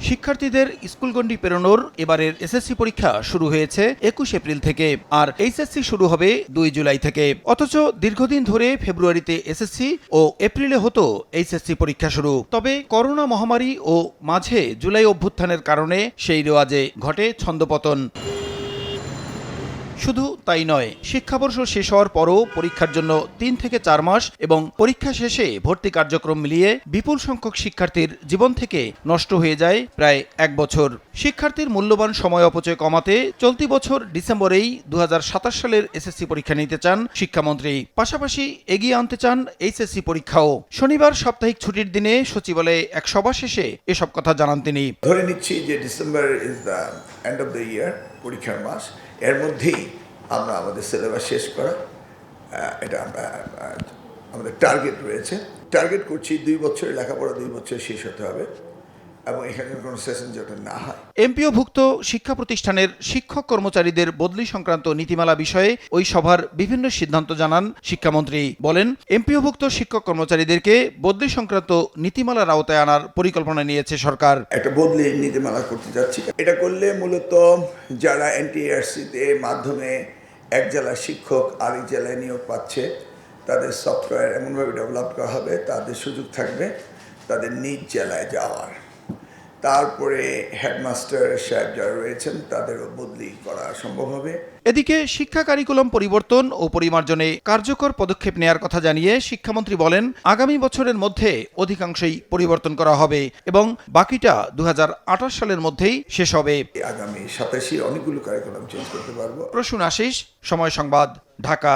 শিক্ষার্থীদের স্কুলগণ্ডি পেরোনোর এবারের এসএসসি পরীক্ষা শুরু হয়েছে 21 এপ্রিল থেকে, আর এইচএসসি শুরু হবে 2 জুলাই থেকে। অথচ দীর্ঘদিন ধরে ফেব্রুয়ারিতে এসএসসি ও এপ্রিলে হতো এইচএসসি পরীক্ষা শুরু। তবে করোনা মহামারী ও মাঝে জুলাই অভ্যুত্থানের কারণে সেই রেওয়াজে ঘটে ছন্দপতন। শুধু তাই নয়, শিক্ষাবর্ষ শেষ হওয়ার পরও পরীক্ষার জন্য 3 থেকে 4 মাস এবং পরীক্ষা শেষে ভর্তি কার্যক্রম মিলিয়ে বিপুল সংখ্যক শিক্ষার্থীর জীবন থেকে নষ্ট হয়ে যায় প্রায় 1 বছর। শিক্ষার্থীর মূল্যবান সময় অপচয় কমাতে চলতি বছর ডিসেম্বরেই 2027 সালের এসএসসি পরীক্ষা নিতে চান শিক্ষামন্ত্রী। পাশাপাশি এগিয়ে আনতে চান এইচএসসি পরীক্ষাও। শনিবার সাপ্তাহিক ছুটির দিনে সচিবালয়ে এক সভা শেষে এসব কথা জানান তিনি। ধরে নিচ্ছি যে December is the end of the year, পরীক্ষার মাস। এর মধ্যেই আমরা আমাদের সিলেবাস শেষ করা, এটা আমরা আমাদের টার্গেট রয়েছে। টার্গেট করছি 2 বছরের লেখাপড়া 2 বছর শেষ হতে হবে এবং এখানে কোনো সেশন যাতে না হয়। এমপিওভুক্ত শিক্ষা প্রতিষ্ঠানের শিক্ষক কর্মচারীদের বদলি সংক্রান্ত নীতিমালা বিষয়ে ওই সভার বিভিন্ন সিদ্ধান্ত জানান শিক্ষামন্ত্রী। বলেন, এমপিওভুক্ত শিক্ষক কর্মচারীদেরকে বদলি সংক্রান্ত নীতিমালার আওতায় আনার পরিকল্পনা নিয়েছে সরকার। একটা বদলি নীতিমালা করতে যাচ্ছি। এটা করলে মূলত যারা এনটিআরসিতে মাধ্যমে এক জেলার শিক্ষক আরেক জেলায় নিয়োগ পাচ্ছে, তাদের সফটওয়্যার এমনভাবে ডেভেলপ করা হবে, তাদের সুযোগ থাকবে তাদের নিজ জেলায় যাওয়ার। তারপরে হেডমাস্টার সাহেব যারা রয়েছেন তাদেরও বদলি করা সম্ভব হবে। এদিকে শিক্ষা কারিকুলাম পরিবর্তন ও পরিমার্জনে কার্যকর পদক্ষেপ নেয়ার কথা জানিয়ে শিক্ষামন্ত্রী বলেন, আগামী বছরের মধ্যে অধিকাংশই পরিবর্তন করা হবে এবং বাকিটা 2028 সালের মধ্যেই শেষ হবে। আগামী 27 অনেকগুলো কারিকুলাম চেঞ্জ করতে পারবো। প্রসূন আশিস, সময় সংবাদ, ঢাকা।